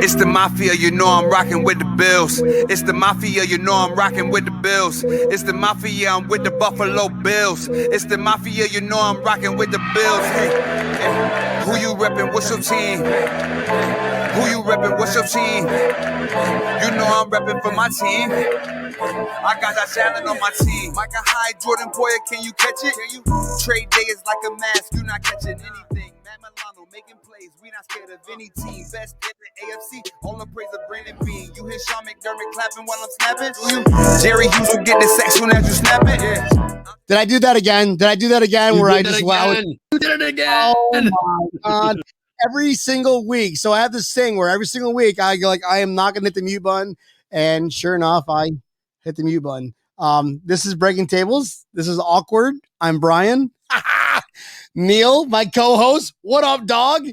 It's the mafia, you know I'm rocking with the Bills. It's the mafia, you know I'm rocking with the Bills. It's the mafia, I'm with the Buffalo Bills. It's the mafia, you know I'm rocking with the Bills. Hey, hey. Who you reppin'? What's your team? Who you reppin'? What's your team? You know I'm reppin' for my team. I got that talent on my team. Micah High, Jordan Poyer, can you catch it? Can you? Trade day is like a mask, you not catching anything. Matt Milano making plays, we not scared of any team. Best in the AFC, all the praise of Brandon Bean. You hear Sean McDermott clapping while I'm snapping? Do you? Jerry Hughes will get the sack soon as you snap it. Yeah. Did I do that again? Where I just You did it again. Oh my God. Every single week. So I have this thing where every single week I go like, I am not going to hit the mute button. And sure enough, I hit the mute button. This is Breaking Tables. This is awkward. I'm Brian. Neil, my co-host. What up, dog?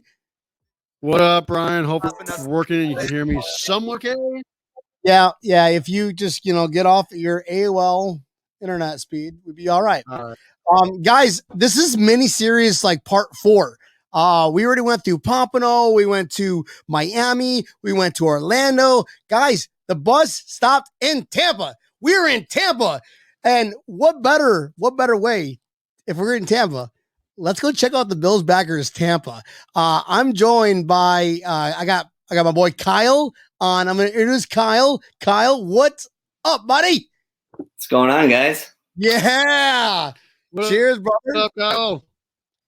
What up, Brian? Hope it's working and you can hear me somewhat okay. Yeah. If you just, get off your AOL internet speed, we'd be all right. Guys, this is mini series like part 4. We already went through Pompano. We went to Miami. We went to Orlando. Guys, the bus stopped in Tampa. We're in Tampa. And what better way if we're in Tampa? Let's go check out the Bills backers Tampa. I'm joined by I got my boy Kyle on. I'm going to introduce Kyle. Kyle, what's up, buddy? What's going on, guys? Yeah. Cheers, brother. What's up, Kyle?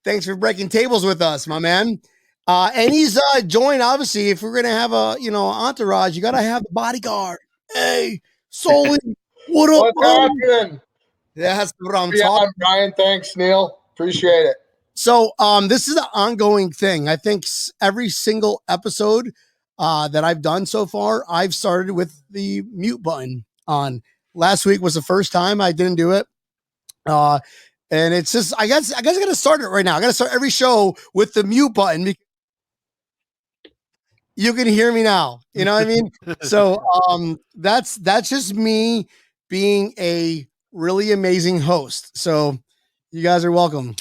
Thanks for breaking tables with us, my man. And he's joined, obviously, if we're going to have a, entourage, you got to have the bodyguard. Hey, Sully, what up, bro? That's what I'm talking about. Brian, thanks, Neil. Appreciate it. So this is an ongoing thing. I think every single episode that I've done so far, I've started with the mute button on. Last week was the first time I didn't do it. And it's just, I guess I got to start it right now. I got to start every show with the mute button because you can hear me now. You know what I mean? So that's just me being a really amazing host. So you guys are welcome.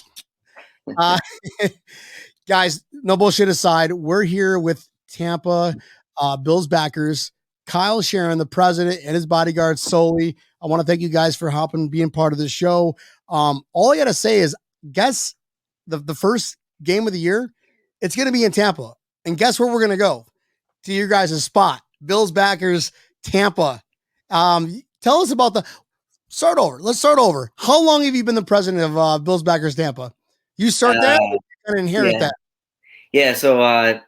Guys, no bullshit aside, we're here with Tampa Bills backers, Kyle Sharon, the president, and his bodyguard, Sully. I want to thank you guys for being part of the show. All I got to say is, guess the first game of the year, it's going to be in Tampa. And guess where we're going to go? To your guys' spot. Bills backers, Tampa. Tell us about let's start over. How long have you been the president of Bills backers, Tampa? You start there and inherit that. Yeah, so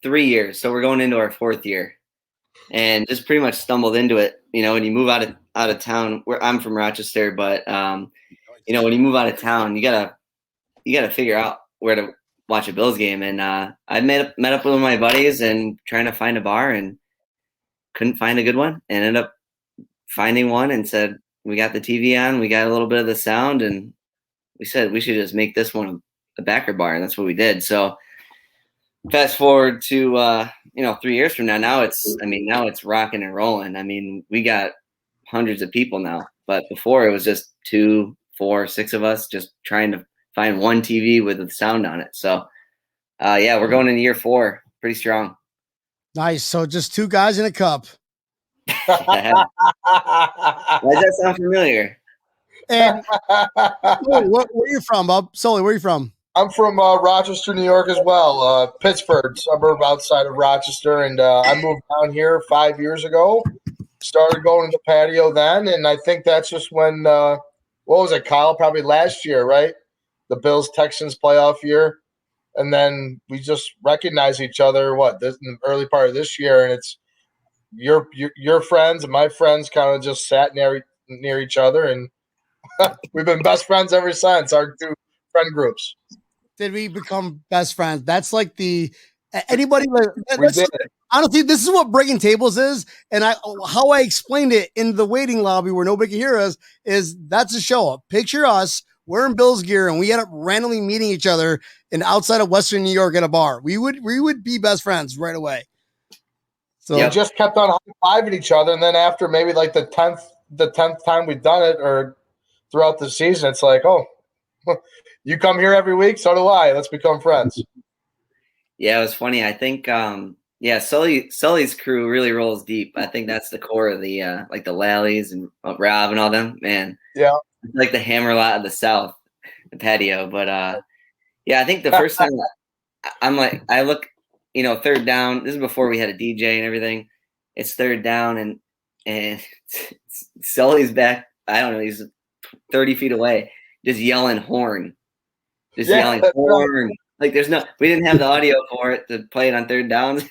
3 years. So we're going into our 4th year. And just pretty much stumbled into it. When you move out of town, where I'm from Rochester, but when you move out of town, you gotta figure out where to watch a Bills game. And I met up with my buddies and trying to find a bar and couldn't find a good one, and ended up finding one and said, we got the TV on, we got a little bit of the sound, and we said we should just make this one a backer bar, and that's what we did. So fast forward to 3 years from now. Now it's rocking and rolling. I mean, we got hundreds of people now, but before it was just 2, 4, 6 of us just trying to find one TV with the sound on it. So we're going into year 4, pretty strong. Nice. So just 2 guys in a cup. Why does that sound familiar? And where are you from, Bob? Sully, where are you from? I'm from Rochester, New York as well. Pittsburgh, suburb outside of Rochester. And I moved down here 5 years ago. Started going to the patio then. And I think that's just when, what was it, Kyle? Probably last year, right? The Bills-Texans playoff year. And then we just recognized each other, in the early part of this year. And it's your friends and my friends kind of just sat near each other. And we've been best friends ever since, our 2 friend groups. Did we become best friends? That's like anybody. We did it. Honestly, this is what breaking tables is, and how I explained it in the waiting lobby where nobody can hear us is that's a show up. Picture us wearing Bills gear, and we end up randomly meeting each other outside of Western New York at a bar. We would be best friends right away. So we just kept on high-fiving each other, and then after maybe like the 10th time we've done it, or throughout the season, it's like, oh. You come here every week, so do I. Let's become friends. Yeah, it was funny. I think Yeah, Sully's crew really rolls deep. I think that's the core of the like the Lallies and Rob and all them. Man, Yeah. it's like the Hammerlot of the South, the patio. But yeah, I think the first time I'm like, I look, third down. This is before we had a DJ and everything. It's third down, and Sully's back. I don't know. He's 30 feet away, just yelling horn, yelling horn. Like we didn't have the audio for it to play it on third downs.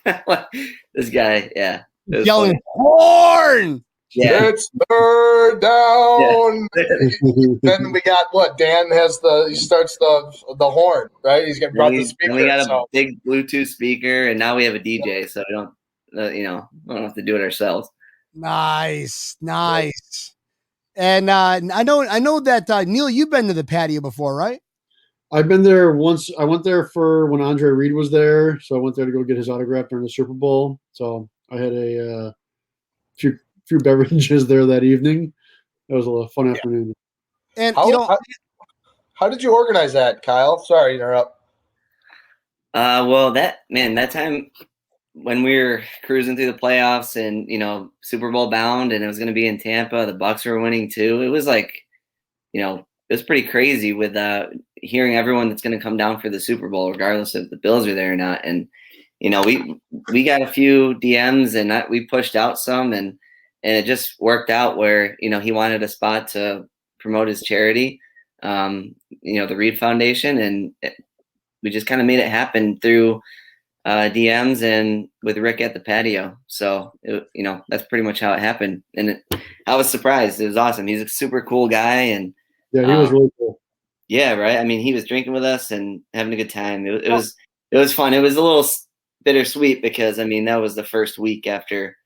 This guy, yeah, yelling funny. horn. Yeah, it's third down. Yeah. Then we got what? Dan he starts the horn, right? He's getting brought the speaker. And we got a big Bluetooth speaker, and now we have a DJ, so we don't, we don't have to do it ourselves. Nice. And I know that Neil, you've been to the patio before, right? I've been there once. I went there for when Andre Reed was there, so I went there to go get his autograph during the Super Bowl. So I had a few beverages there that evening. It was a fun afternoon. And how did you organize that, Kyle? Sorry to interrupt. Well, that time when we were cruising through the playoffs and Super Bowl bound, and it was going to be in Tampa, the Bucs were winning too. It was like, it was pretty crazy with hearing everyone that's going to come down for the Super Bowl, regardless if the Bills are there or not. And we got a few DMs, and we pushed out some, and it just worked out where he wanted a spot to promote his charity, the Reed Foundation, and we just kind of made it happen through DMs and with Rick at the patio. So that's pretty much how it happened, and I was surprised. It was awesome. He's a super cool guy, and yeah, he was really cool. Yeah, right. I mean, he was drinking with us and having a good time. It was fun. It was a little bittersweet because that was the first week after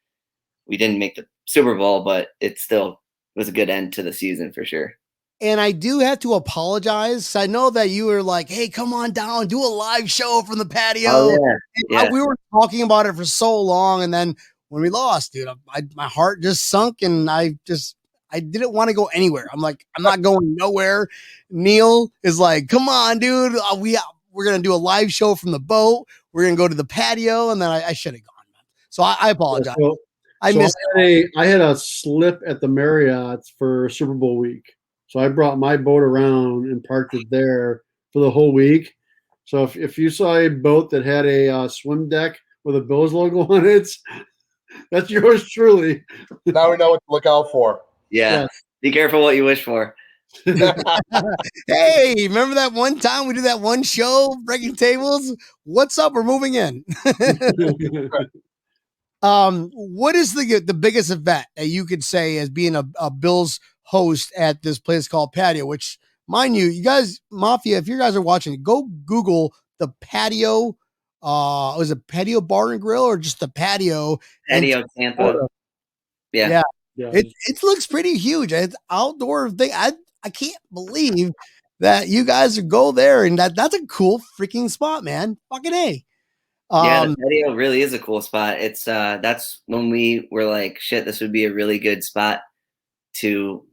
we didn't make the Super Bowl, but it still was a good end to the season for sure. And I do have to apologize. I know that you were like, hey, come on down, do a live show from the patio. Oh, yeah. We were talking about it for so long. And then when we lost, dude, my heart just sunk, and I didn't want to go anywhere. I'm like, I'm not going nowhere. Neil is like, come on, dude. We're going to do a live show from the boat. We're going to go to the patio. And then I should have gone. So I apologize. I had a slip at the Marriott for Super Bowl week. So I brought my boat around and parked it there for the whole week. So if you saw a boat that had a swim deck with a Bills logo on it, that's yours truly. Now we know what to look out for. Yeah. Be careful what you wish for. Hey, remember that one time we did that one show, Breaking Tables? What's up? We're moving in. What is the biggest event that you could say as being a Bills host at this place called Patio, which, mind you guys, Mafia, if you guys are watching, go Google the patio. Was it Patio Bar and Grill or just the patio? Patio Tampa. Yeah. It looks pretty huge. It's outdoor thing. I can't believe that you guys go there, and that's a cool freaking spot, man. Fucking A. The patio really is a cool spot. It's that's when we were like, shit, this would be a really good spot to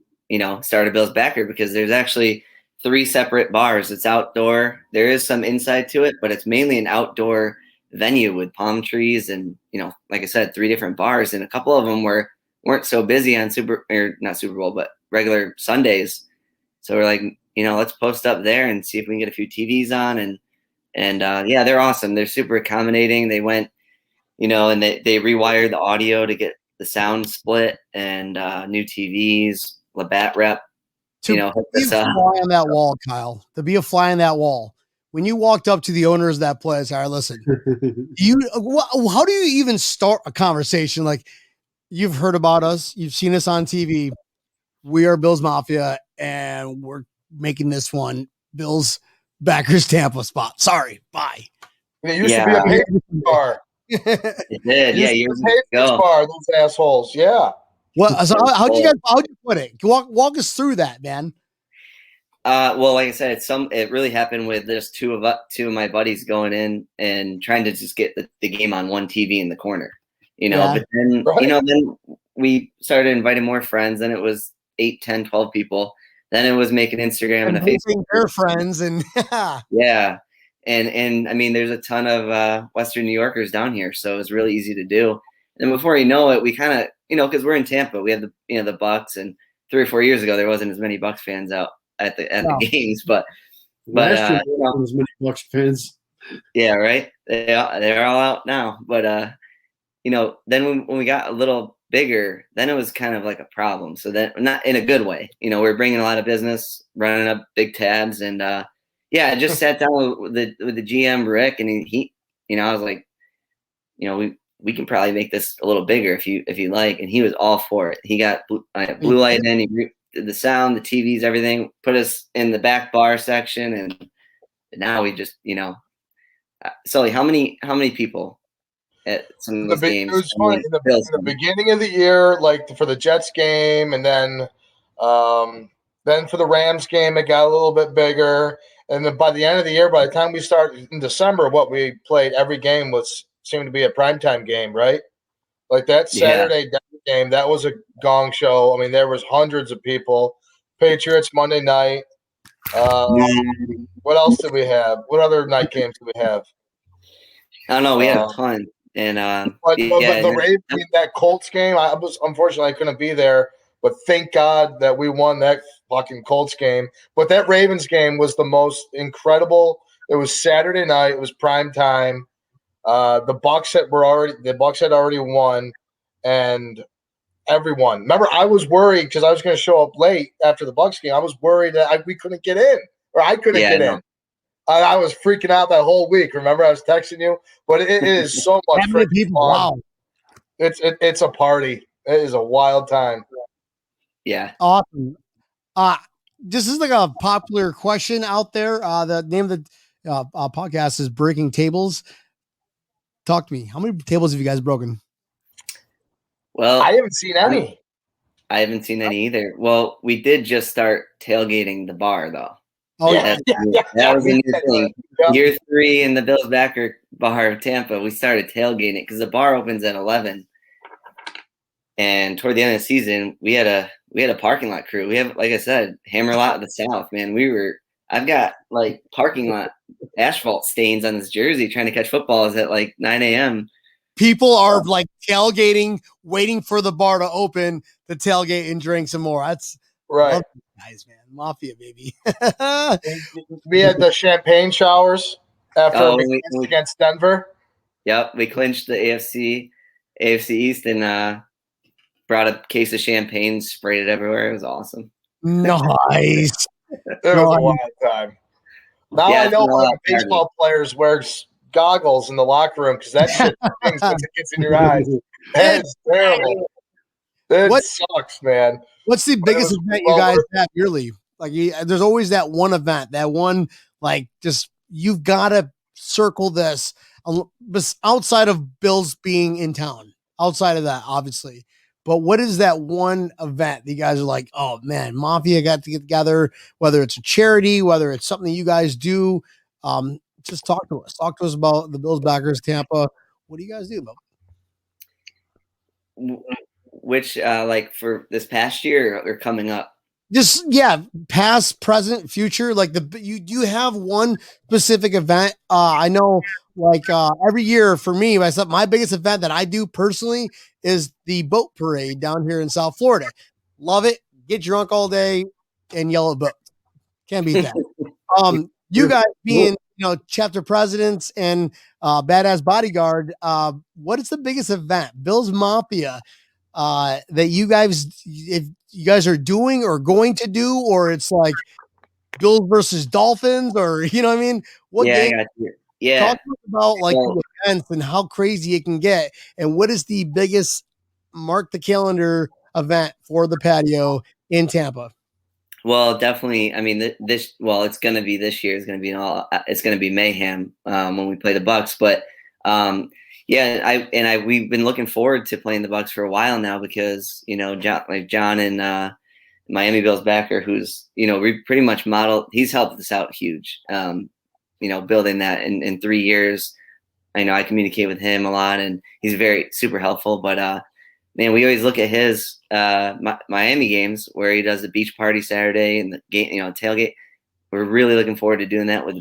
start a Bills backer, because there's actually 3 separate bars. It's outdoor. There is some inside to it, but it's mainly an outdoor venue with palm trees and like I said, 3 different bars, and a couple of them weren't so busy on not Super Bowl, but regular Sundays. So we're like, let's post up there and see if we can get a few TVs on. And they're awesome. They're super accommodating. They went, and they rewired the audio to get the sound split, and new TVs, Labatt rep, to be a fly on that wall, Kyle, to be a fly on that wall. When you walked up to the owners of that place, all right, listen, how do you even start a conversation? Like, you've heard about us, you've seen us on TV. We are Bills Mafia, and we're making this one Bills Backers Tampa spot. Sorry, bye. It used to be a Patriots bar. It did, years ago. Bar, those assholes, yeah. Well, so how'd you put it? Walk us through that, man. Well, like I said, it really happened with just two of my buddies going in and trying to just get the game on one TV in the corner, But then, then we started inviting more friends, and it was 8, 10, 12 people. Then it was making Instagram and a Facebook. Their friends and yeah. And I mean, there's a ton of Western New Yorkers down here, so it's really easy to do. And before you know it, we kind of, because we're in Tampa, we have the Bucks, and 3 or 4 years ago there wasn't as many Bucks fans out at the games, but last year there wasn't as many Bucks fans. Yeah, right. They're all out now, but then when we got a little bigger, then it was kind of like a problem. So that, not in a good way, we're bringing a lot of business, running up big tabs, and I just sat down with the GM Rick, and he I was like, we can probably make this a little bigger if you like, and he was all for it. He got blue light in, he did the sound, the TVs, everything, put us in the back bar section, and now we just Sully, how many people at some of those games? It was funny in the beginning of the year, like for the Jets game, and then for the Rams game, it got a little bit bigger. And then by the end of the year, by the time we started in December, what we played every game seemed to be a primetime game, right? Like that Saturday game, that was a gong show. I mean, there was hundreds of people. Patriots Monday night. What else did we have? What other night games did we have? I don't know. We had a ton. And but the Ravens, that Colts game, unfortunately I couldn't be there, but thank God that we won that fucking Colts game. But that Ravens game was the most incredible. It was Saturday night. It was prime time. The Bucks had already won, and everyone. Remember, I was worried because I was going to show up late after the Bucks game. I was worried that we couldn't get in, or I couldn't get in. I was freaking out that whole week. Remember, I was texting you, but it is so much fun. Wow, it's a party. It is a wild time. Yeah, awesome. This is like a popular question out there. The name of the podcast is Breaking Tables. Talk to me. How many tables have you guys broken? Well, I haven't seen any. I haven't seen any either. Well, we did just start tailgating the bar, though. Oh, that was a new thing. Yeah. Year 3 in the Bills Backer bar of Tampa, we started tailgating it because the bar opens at 11. And toward the end of the season, we had a parking lot crew. We have, like I said, Hammerlot of the South, man. I've got like parking lot asphalt stains on this jersey trying to catch footballs at like 9 a.m. People are like tailgating, waiting for the bar to open to tailgate and drink some more. That's right. Guys, man. Mafia, baby. We had the champagne showers after against Denver. Yep. We clinched the AFC East and brought a case of champagne, sprayed it everywhere. It was awesome. Nice. It was a wild time. Now I know why baseball players wear goggles in the locker room because that shit stings once it gets in your eyes. That is terrible. It sucks, man. What's the biggest event you guys have yearly? Like, there's always that one event, that one, like, just you've got to circle this outside of Bills being in town. Outside of that, obviously. But what is that one event that you guys are like, oh, man, Mafia got to get together, whether it's a charity, whether it's something you guys do. Just talk to us. Talk to us about the Bills Backers Tampa. What do you guys do about it? Which, like for this past year or coming up? Just, past, present, future. Like you have one specific event. I know, like every year for me, my biggest event that I do personally is the boat parade down here in South Florida. Love it. Get drunk all day and yell at boats. Can't beat that. You guys being, chapter presidents and badass bodyguard. What is the biggest event, Bills Mafia, that you guys are doing or going to do, or it's like Bills versus Dolphins, or you know what I mean? What game? I got you. Yeah. Talk to us about like the events and how crazy it can get, and what is the biggest mark the calendar event for the patio in Tampa? Well, definitely. I mean, it's going to be this year. It's going to be mayhem when we play the Bucks. But we've been looking forward to playing the Bucks for a while now because John and Miami Bills backer, who's we pretty much modeled. He's helped us out huge. Building that in 3 years. I know I communicate with him a lot, and he's very super helpful. But man, we always look at his Miami games where he does the beach party Saturday and the game, tailgate. We're really looking forward to doing that with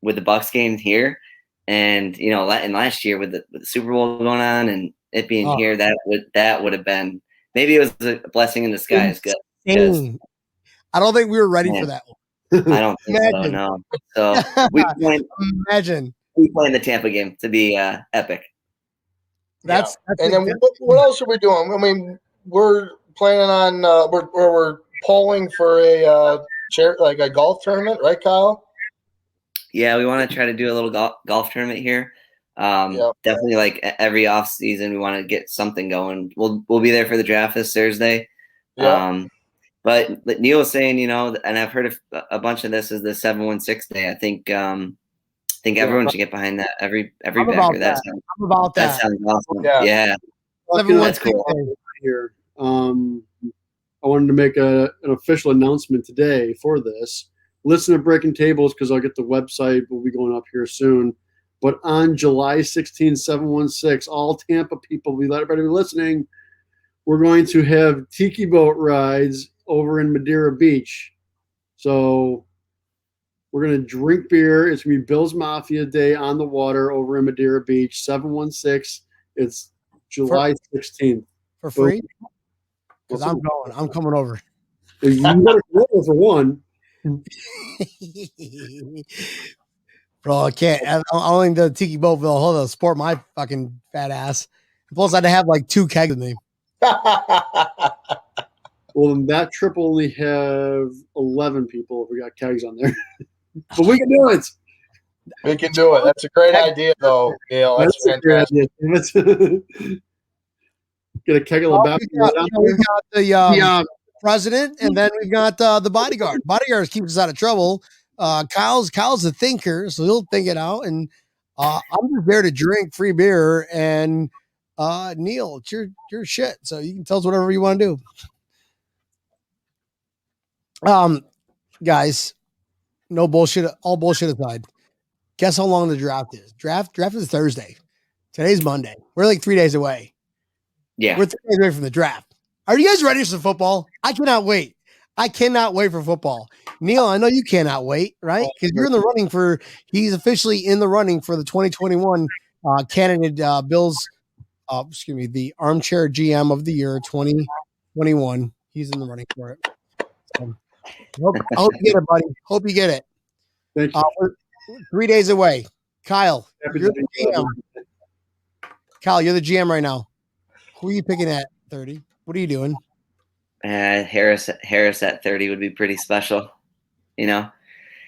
with the Bucks game here, and and last year with the Super Bowl going on and it being here, that would have been, maybe it was a blessing in disguise. I don't think we were ready for that one. I don't think so. No. So we plan the Tampa game to be epic. That's and then what else are we doing? I mean, we're planning on we're polling for a like a golf tournament, right, Kyle? Yeah, we want to try to do a little golf tournament here. Definitely, like every off season, we want to get something going. We'll be there for the draft this Thursday. Yeah. But Neil was saying, and I've heard of a bunch of this is the 716 day. I think everyone should get behind that. Every backer. I'm about that. That sounds awesome. Yeah. That's cool. Here, I wanted to make an official announcement today for this. Listen to Breaking Tables because I'll get the website. Will be going up here soon. But on July 16, 716, all Tampa people, we let everybody be listening. We're going to have tiki boat rides over in Madeira Beach. So we're going to drink beer. It's going to be Bill's Mafia Day on the water over in Madeira Beach, 716. It's July 16th. For free? Because I'm going. I'm coming over. You better come over for one. Bro, I can't. I only the tiki boat will hold to support my fucking fat ass. Plus, I'd have like 2 kegs with me. Well, that trip will only have 11 people if we got kegs on there. But we can do it. We can do it. That's a great idea, though. Neil. That's fantastic. Get a keg of the back. We've got the president, and then we've got the bodyguard. Bodyguard keeps us out of trouble. Kyle's a thinker, so he'll think it out. And I'm just there to drink free beer. And Neil, it's your shit, so you can tell us whatever you want to do. Guys, no bullshit. All bullshit aside, guess how long the draft is? Draft is Thursday. Today's Monday. We're like 3 days away. Yeah, we're 3 days away from the draft. Are you guys ready for some football? I cannot wait. I cannot wait for football. Neil, I know you cannot wait, right? Because you're in the running he's officially in the running for the 2021 candidate Bills, the armchair GM of the year 2021. He's in the running for it. So, I hope you get it, buddy. Hope you get it. Thank you. We're 3 days away. Kyle, you're the GM. Kyle, you're the GM right now. Who are you picking at 30? What are you doing? Harris at 30 would be pretty special.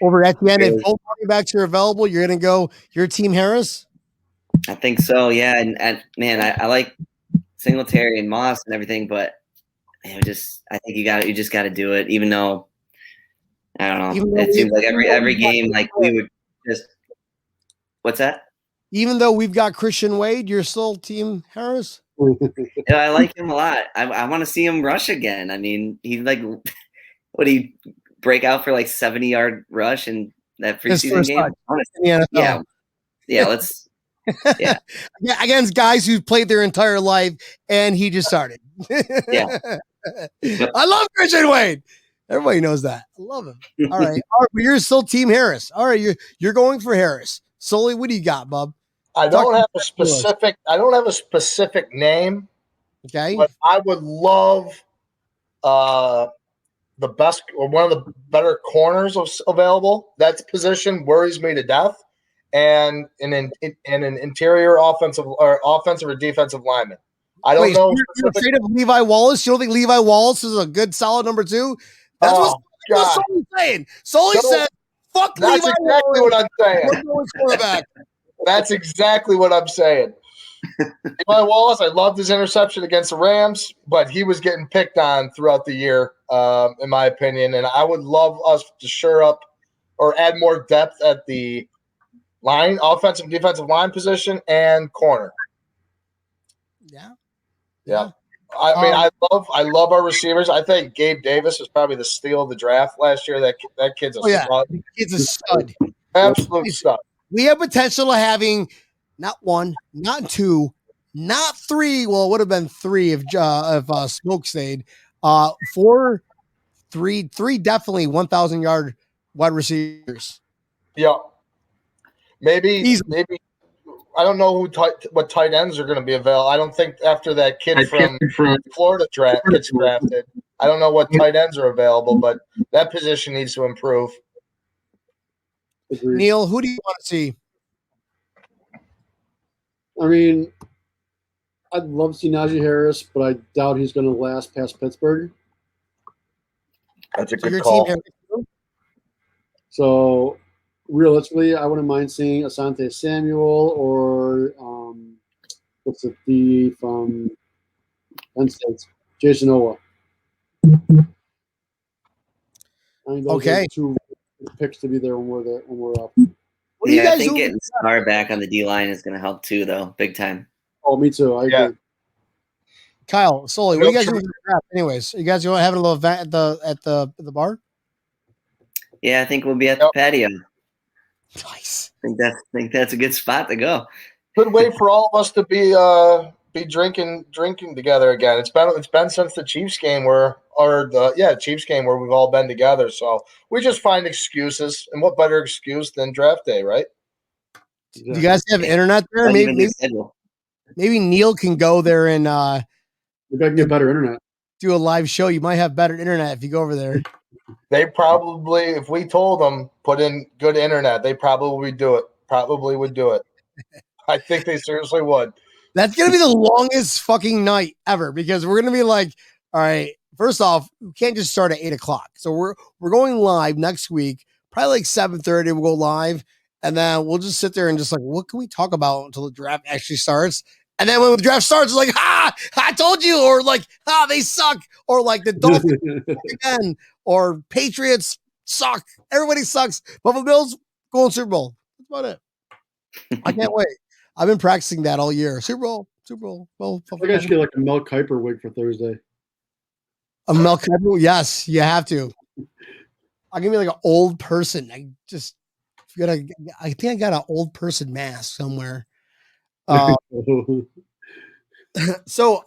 Over at the end, if both running backs are available, you're going to go your team Harris? I think so, yeah. And man, I like Singletary and Moss and everything, but I think you just got to do it, even though I don't know. It seems like every game, like we would just. What's that? Even though we've got Christian Wade, you're still team Harris? Yeah, I like him a lot. I want to see him rush again. I mean, would he break out for like 70-yard rush in that preseason game? Yeah. Let's. Yeah. Against guys who played their entire life, and he just started. Yeah. I love Christian Wade. Everybody knows that. I love him. All right, but you're still team Harris. All right, you're going for Harris. Sully, what do you got, bub? I don't have a specific name. Okay. But I would love the best or one of the better corners available. That position worries me to death. And an interior offensive or defensive lineman. I don't know. You're afraid of Levi Wallace? You don't think Levi Wallace is a good solid number 2? That's what Sully's saying. Sully said, fuck Levi Wallace. That's exactly what I'm saying. That's exactly what I'm saying. Levi Wallace, I loved his interception against the Rams, but he was getting picked on throughout the year, in my opinion. And I would love us to shore up or add more depth at the line, offensive, defensive line position, and corner. Yeah. I mean, I love our receivers. I think Gabe Davis was probably the steal of the draft last year. That kid's a stud. He's a stud. Absolute stud. We have potential of having not 1, not 2, not 3. Well, it would have been 3 if Smoke stayed. 4, 3 definitely 1,000-yard wide receivers. Yeah. Maybe I don't know what tight ends are going to be available. I don't think after that kid from Florida gets drafted, I don't know what tight ends are available, but that position needs to improve. Agreed. Neil, who do you want to see? I mean, I'd love to see Najee Harris, but I doubt he's going to last past Pittsburgh. That's a So your good call. team. So realistically, I wouldn't mind seeing Asante Samuel or what's it, the from Penn State, Jason Owa. I think those are two picks to be there when we're up. What do you guys I think do? getting Star back on the D line is going to help too, though, big time. Oh, me too. I agree. Kyle, Sully, what do you guys do with the draft? Anyways, you guys going to have a little event at the bar? Yeah, I think we'll be at the patio. Nice. I think that's a good spot to go. Good way for all of us to be drinking together again. It's been since the Chiefs game Chiefs game where we've all been together. So we just find excuses, and what better excuse than draft day, right? Do you guys have internet there? Maybe Neil can go there and we got to get better internet. Do a live show. You might have better internet if you go over there. They probably, if we told them put in good internet, they probably would do it. I think they seriously would. That's gonna be the longest fucking night ever because we're gonna be like, all right. First off, we can't just start at 8:00. So we're going live next week, probably like 7:30. We'll go live, and then we'll just sit there and just like, what can we talk about until the draft actually starts? And then when the draft starts, it's like, I told you, or like, they suck, or like the Dolphins again, or Patriots suck. Everybody sucks. Buffalo Bills going Super Bowl. That's about it. I can't wait. I've been practicing that all year. Super Bowl. Well, I guess you get like a Mel Kiper wig for Thursday. A Mel Kiper? Yes, you have to. I'll give me like an old person. I think I got an old person mask somewhere. So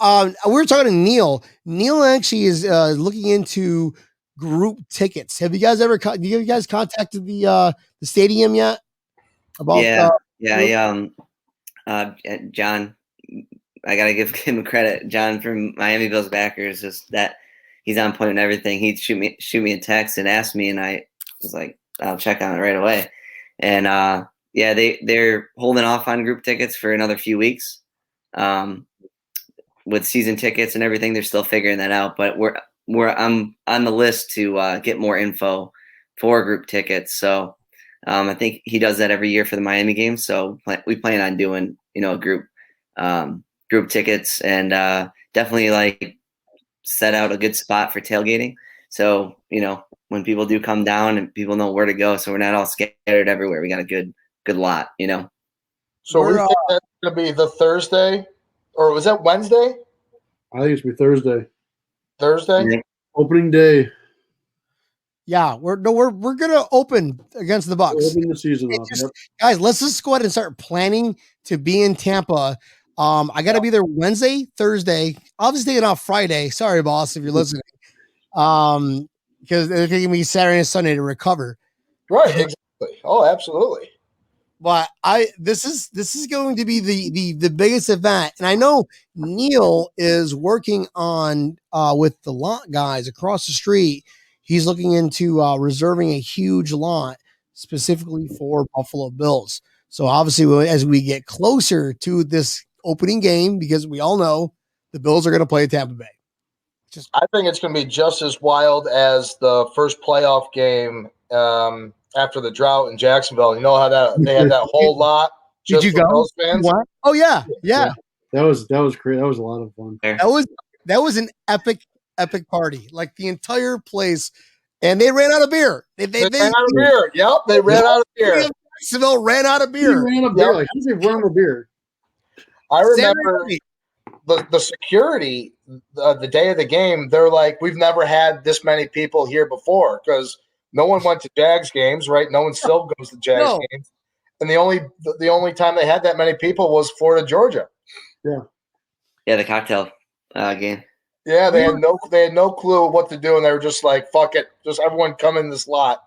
we were talking to Neil. Neil actually is looking into group tickets. Have you guys contacted the stadium yet? About John, I gotta give him credit. John from Miami Bills backers, just that he's on point and everything. He'd shoot me a text and ask me, and I was like, I'll check on it right away. And they're holding off on group tickets for another few weeks. With season tickets and everything, they're still figuring that out. But I'm on the list to get more info for group tickets. So I think he does that every year for the Miami games. So we plan on doing group tickets and definitely like set out a good spot for tailgating. So when people do come down and people know where to go, so we're not all scattered everywhere. We got a good lot, So we think that's going to be the Thursday, or was that Wednesday? I think it's going to be Thursday. Thursday? Opening day. Yeah, we're gonna open against the Bucks. Open the season off. Guys, let's just go ahead and start planning to be in Tampa. I got to be there Wednesday, Thursday. Obviously, taking off Friday. Sorry, boss, if you're listening. Because they're taking me Saturday and Sunday to recover. Right, exactly. Oh, absolutely. But this is going to be the biggest event, and I know Neil is working on with the lot guys across the street. He's looking into reserving a huge lot specifically for Buffalo Bills. So obviously, as we get closer to this opening game, because we all know the Bills are going to play Tampa Bay. I think it's going to be just as wild as the first playoff game after the drought in Jacksonville. You know how they had that whole lot. Did you go? Bills fans? What? Oh yeah. That was great. That was a lot of fun. That was an epic party. Like the entire place, and they ran out of beer. They ran out of beer. Yep, they ran out of beer. Jacksonville ran out of beer. Like, how did they run out of beer? I remember the security the day of the game. They're like, we've never had this many people here before because no one went to Jags games, right? No one still goes to Jags games, and the only time they had that many people was Florida, Georgia. Yeah, the cocktail game. Yeah, they had no clue what to do, and they were just like, "Fuck it, just everyone come in this lot."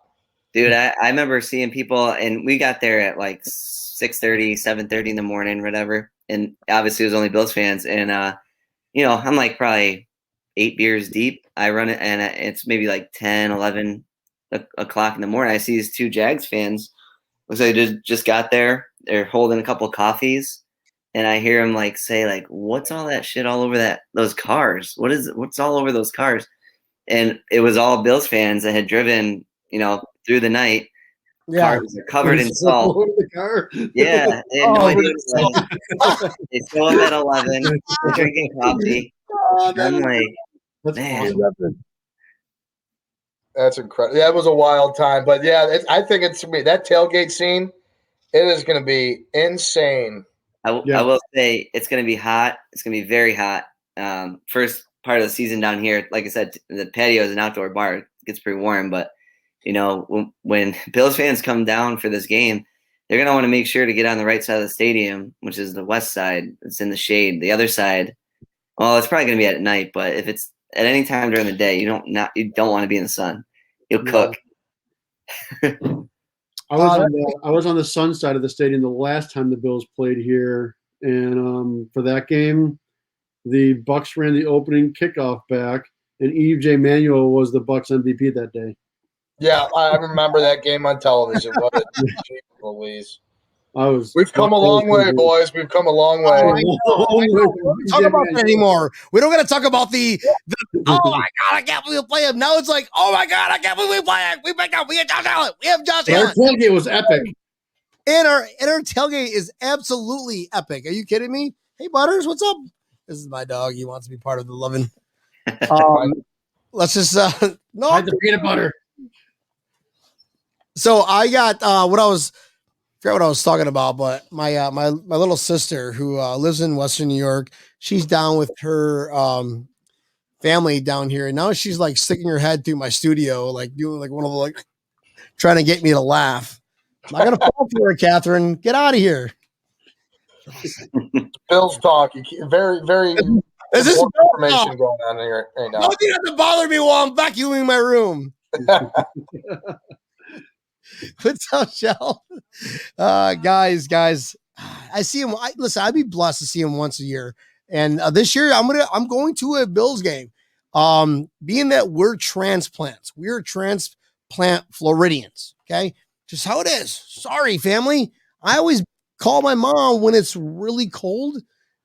Dude, I remember seeing people, and we got there at like 6:30, 7:30 in the morning, whatever. And obviously, it was only Bills fans. And I'm like probably 8 beers deep. I run it, and it's maybe like 10, 11 o'clock in the morning. I see these 2 Jags fans. Looks like they just got there. They're holding a couple of coffees, and I hear them like say like, "What's all that shit all over those cars? What's all over those cars?" And it was all Bills fans that had driven, through the night. Yeah. Cars are covered in salt. The car. Yeah, they had no idea what it was. They show up at 11, they're drinking coffee. I'm like, That's man. awesome. That's incredible. That was a wild time, but yeah, I think it's me. That tailgate scene, it is going to be insane. I will say it's going to be hot. It's going to be very hot. First part of the season down here, like I said, the patio is an outdoor bar. It gets pretty warm, but when Bills fans come down for this game, they're going to want to make sure to get on the right side of the stadium, which is the west side. It's in the shade. The other side, well, it's probably going to be at night, but if it's at any time during the day, you don't want to be in the sun. You'll cook. I was on the sun side of the stadium the last time the Bills played here, and for that game, the Bucks ran the opening kickoff back, and Eve J. Manuel was the Bucks MVP that day. Yeah, I remember that game on television. What a Louise. We've come a long way, boys. We've come a long way. I don't talk about that anymore. We don't got to talk about the oh my God, I can't believe we play him. Now it's like, oh my God, I can't believe we play him. We have Josh Allen. We have Josh Allen. Our tailgate was epic. And our tailgate is absolutely epic. Are you kidding me? Hey, Butters, what's up? This is my dog. He wants to be part of the loving. Let's just no. Hide the peanut butter. So I got forgot what I was talking about, but my my little sister who lives in Western New York, she's down with her family down here, and now she's like sticking her head through my studio, like doing like one of the like trying to get me to laugh. I'm not gonna fall for her, Catherine. Get out of here. Bill's talk. Very, very This is information going on here right now. Don't you have to bother me while I'm vacuuming my room. What's up, Shell? Guys, I see him. Listen, I'd be blessed to see him once a year. And this year, I'm going to a Bills game. Being that we're transplants, we're transplant Floridians. Okay, just how it is. Sorry, family. I always call my mom when it's really cold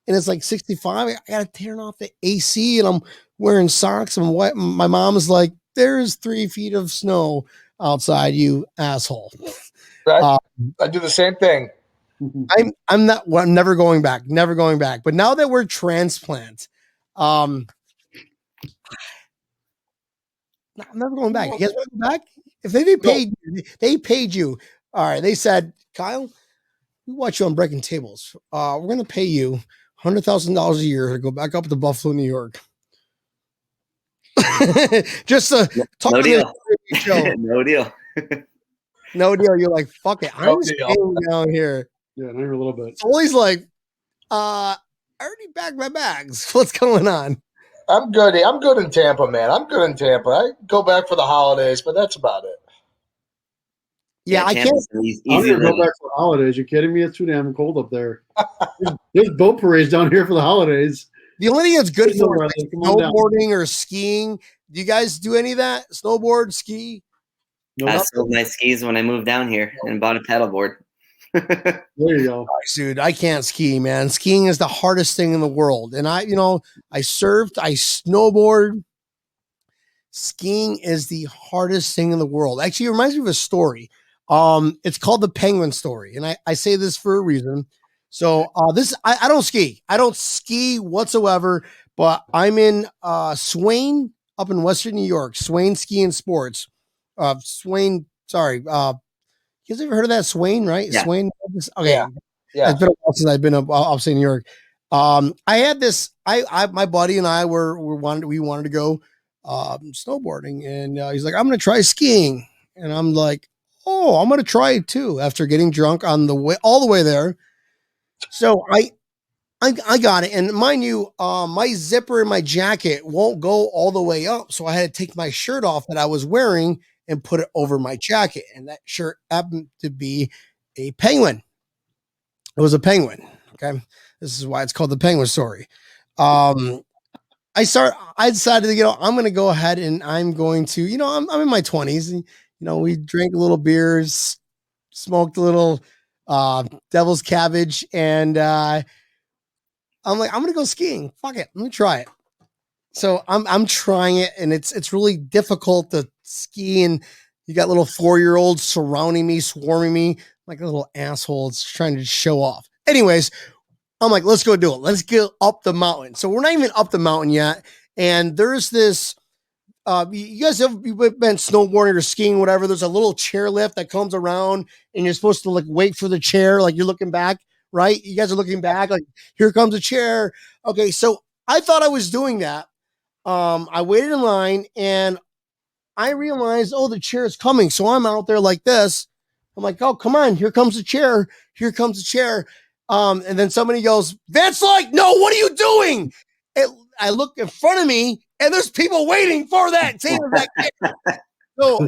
and it's like 65. I gotta turn off the AC and I'm wearing socks and what? My mom is like, "There's 3 feet of snow outside, you asshole." Right. I do the same thing. I'm never going back. But now that we're transplants, I'm never going back. You guys want to go back? If they paid you. All right. They said, Kyle, we watch you on Breaking Tables. We're going to pay you $100,000 a year to go back up to Buffalo, New York. Just to talk no to deal. the show. No deal. No deal. You're like, fuck it. I'm staying down here. Yeah, not even a little bit. Sully's like, I already bagged my bags. What's going on? I'm good. I'm good in Tampa, man. I'm good in Tampa. I go back for the holidays, but that's about it. Yeah, I can't. I'm gonna go back for the holidays. You kidding me? It's too damn cold up there. There's boat parades down here for the holidays. The only thing that's good for like snowboarding or skiing. Do you guys do any of that? Snowboard, ski? No, I sold my skis when I moved down here and bought a paddleboard. There you go. Dude, I can't ski, man. Skiing is the hardest thing in the world. And I surfed, I snowboard. Skiing is the hardest thing in the world. Actually, it reminds me of a story. It's called the Penguin Story. And I say this for a reason. So I don't ski. I don't ski whatsoever, but I'm in Swain up in Western New York, Swain Ski and Sports. Swain, sorry. You guys ever heard of that? Swain, right? Yeah. Swain. Okay. Yeah. It's been a while since I've been upstate New York. I had this, my buddy and I we wanted to go snowboarding, and he's like, I'm going to try skiing. And I'm like, oh, I'm going to try it too after getting drunk on the way, all the way there. So I got it. And mind you, my zipper in my jacket won't go all the way up. So I had to take my shirt off that I was wearing and put it over my jacket. And that shirt happened to be a penguin. It was a penguin. Okay. This is why it's called the penguin story. I decided to, I'm going to go ahead and I'm going to, I'm in my 20s and, we drank a little beers, smoked a little devil's cabbage. And I'm like, I'm going to go skiing. Fuck it. Let me try it. So I'm trying it, and it's really difficult to ski, and you got little 4-year-olds surrounding me, swarming me like a little assholes trying to show off. Anyways, I'm like, let's go do it. Let's get up the mountain. So we're not even up the mountain yet, and there's this. You guys have been snowboarding or skiing, whatever. There's a little chairlift that comes around, and you're supposed to like wait for the chair, like you're looking back, right? You guys are looking back, like here comes a chair. Okay, so I thought I was doing that. I waited in line and I realized, the chair is coming. So I'm out there like this. I'm like, oh, come on. Here comes the chair. Here comes the chair. And then somebody goes, Vince, like, no, what are you doing? I look in front of me and there's people waiting for that same exact chair. So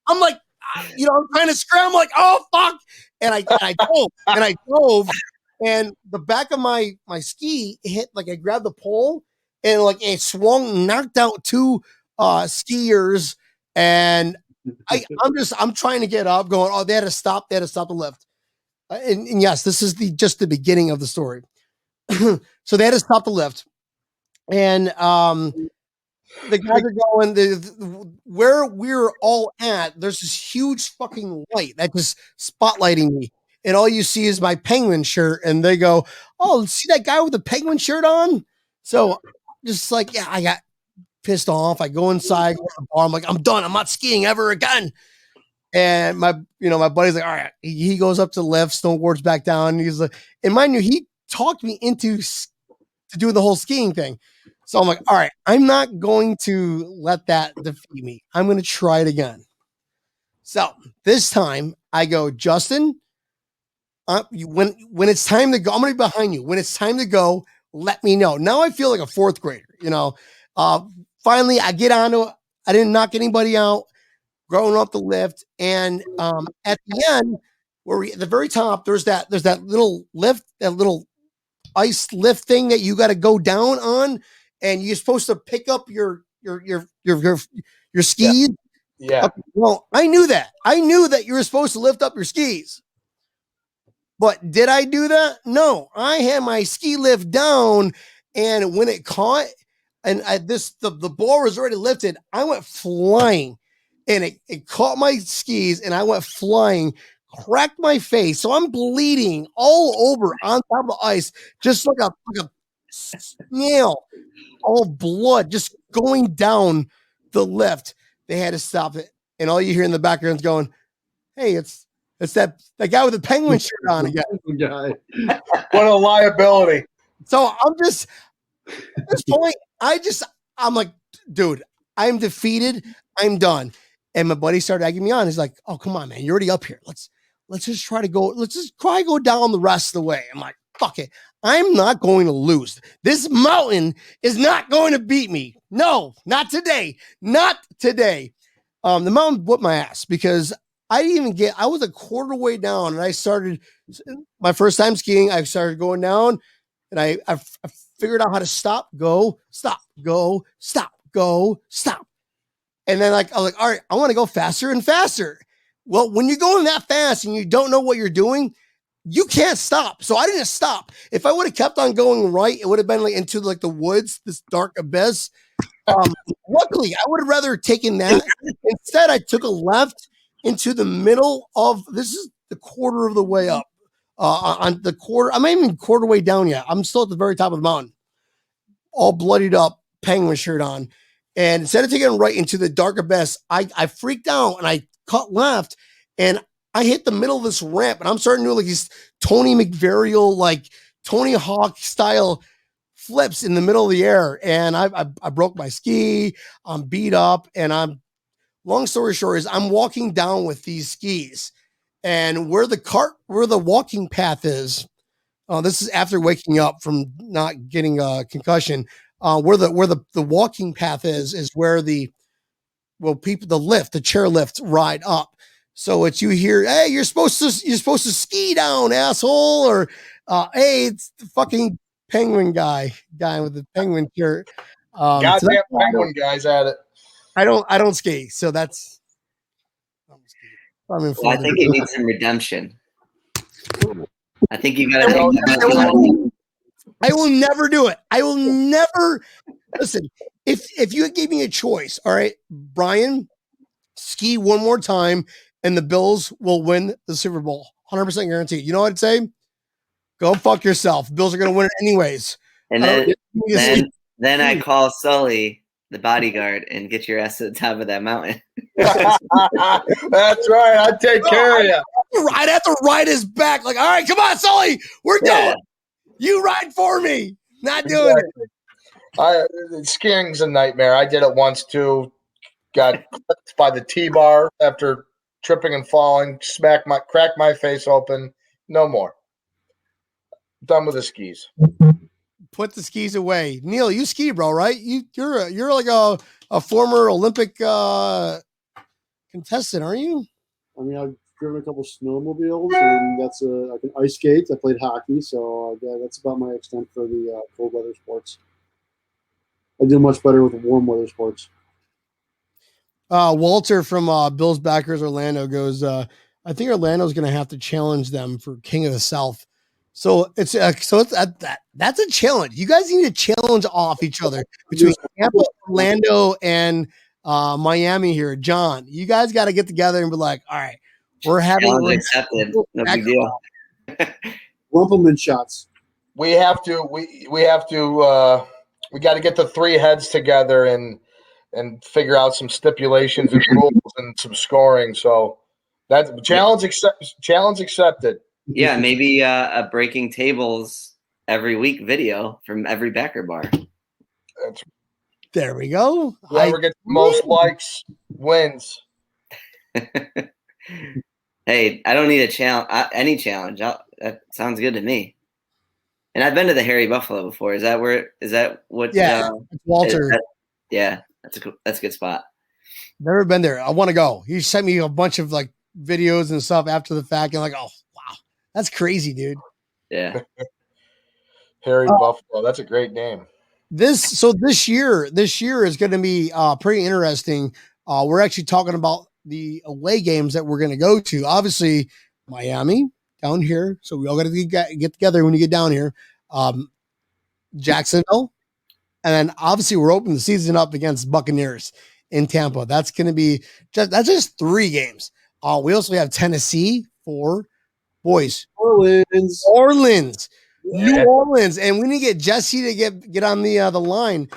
I'm like, I'm trying to scramble, like, oh, fuck. And I dove and the back of my ski hit, like I grabbed the pole. And like it swung, knocked out 2 skiers, and I'm trying to get up, going, they had to stop the lift. And yes, this is just the beginning of the story. So they had to stop the lift, and the guys are going where we're all at. There's this huge fucking light that just spotlighting me, and all you see is my penguin shirt. And they go, "Oh, see that guy with the penguin shirt on?" So. Just like, yeah, I got pissed off. I go inside, go to the bar. I'm like, I'm done. I'm not skiing ever again. And my buddy's like, all right. He goes up to the lift, snowboards back down. And he's like, and mind you, he talked me into to do the whole skiing thing. So I'm like, all right, I'm not going to let that defeat me. I'm going to try it again. So this time I go, Justin, when it's time to go, I'm going to be behind you. When it's time to go, let me know. Now I feel like a 4th grader, Finally, I get onto it. I didn't knock anybody out growing up the lift. And at the end, at the very top, there's that little lift, that little ice lift thing that you got to go down on, and you're supposed to pick up your skis. Yeah. Okay, well, I knew that. I knew that you were supposed to lift up your skis. But did I do that? No, I had my ski lift down, and when it caught, and the bar was already lifted, I went flying, and it caught my skis, and I went flying, cracked my face, so I'm bleeding all over on top of the ice, just like a snail, all blood just going down the lift. They had to stop it, and all you hear in the background is going, "Hey, it's that guy with the penguin shirt on again." What a liability. So I'm just at this point, I'm like, dude, I'm defeated. I'm done. And my buddy started egging me on. He's like, oh, come on, man. You're already up here. Let's just try to go. Let's just try to go down the rest of the way. I'm like, fuck it. I'm not going to lose. This mountain is not going to beat me. No, not today. Not today. The mountain whooped my ass because I was a quarter way down, and I started my first time skiing. I started going down, and I figured out how to stop, go, stop, go, stop, go, stop. And then I was like, all right, I want to go faster and faster. Well, when you're going that fast and you don't know what you're doing, you can't stop. So I didn't stop. If I would have kept on going right, it would have been like into like the woods, this dark abyss. Luckily, I would have rather taken that. Instead, I took a left into the middle of, this is the quarter of the way up. On the quarter, I'm not even quarter way down yet. I'm still at the very top of the mountain, all bloodied up, penguin shirt on. And instead of taking right into the dark abyss, I freaked out and I cut left and I hit the middle of this ramp, and I'm starting to do like these Tony McVarial, like Tony Hawk style flips in the middle of the air. And I broke my ski. I'm beat up, and long story short is I'm walking down with these skis, and where the walking path is, this is after waking up from not getting a concussion. Where the walking path is where the the chairlift ride up. So it's you hear, hey, you're supposed to ski down, asshole, or hey, it's the fucking penguin guy with the penguin shirt. Goddamn penguin guys at it. I don't ski, so that's. Well, I think you need some redemption. I think you got to take. I will never do it. I will never listen. If you gave me a choice, all right, Brian, ski one more time, and the Bills will win the Super Bowl, 100% guaranteed. You know what I'd say? Go fuck yourself. Bills are going to win it anyways. And then I call Sully, the bodyguard, and get your ass to the top of that mountain. That's right. I'd take care of you. I'd have to ride his back. Like, all right, come on, Sully. We're done. You ride for me. Not doing it. Skiing's a nightmare. I did it once too. Got clipped by the T-bar after tripping and falling. Cracked my face open. No more. Done with the skis. Put the skis away. Neil, you ski, bro, right? You're like a former Olympic contestant, aren't you? I mean, I've driven a couple snowmobiles, and that's I can ice skate. I played hockey, so that's about my extent for the cold weather sports. I do much better with warm weather sports. Walter from Bills Backers Orlando goes, I think Orlando's going to have to challenge them for King of the South. So it's that's a challenge. You guys need to challenge off each other between Tampa, Orlando, and Miami here. John, you guys got to get together and be like, all right, we're having accepted. No big deal. Rumpelman shots. We got to get the three heads together and figure out some stipulations and rules and some scoring. So that's challenge accepted. Yeah, maybe a breaking tables every week video from every backer bar. There we go. Whoever gets the most likes wins. Hey, I don't need a challenge. Any challenge. That sounds good to me. And I've been to the Hairy Buffalo before. Is that what? Yeah, Walter. That's a good spot. Never been there. I want to go. He sent me a bunch of like videos and stuff after the fact, and like, oh wow, that's crazy, dude. Yeah. Hairy Buffalo. That's a great name. This year is going to be pretty interesting. We're actually talking about the away games that we're going to go to. Obviously, Miami down here, so we all got to get together when you get down here. Jacksonville, and then obviously we're opening the season up against Buccaneers in Tampa. That's going to be just 3 games. We also have Tennessee for boys. Orleans. New Orleans, and we need to get Jesse to get on the line.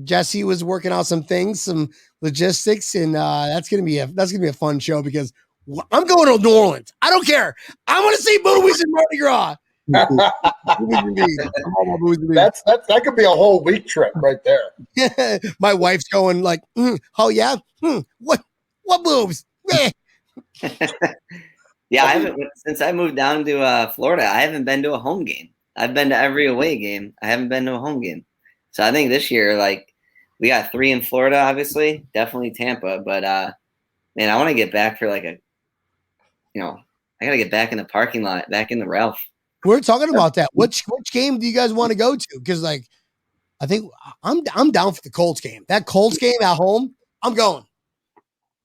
Jesse was working out some things, some logistics, and that's gonna be a fun show because I'm going to New Orleans. I don't care. I want to see Boobies and Mardi Gras. That could be a whole week trip right there. My wife's going like, oh yeah, what boobs? Yeah, I haven't since I moved down to Florida. I haven't been to a home game. I've been to every away game. I haven't been to a home game. So I think this year, like, we got 3 in Florida, obviously, definitely Tampa. But man, I want to get back for I got to get back in the parking lot, back in the Ralph. We're talking about that. Which game do you guys want to go to? Because I think I'm down for the Colts game. That Colts game at home, I'm going.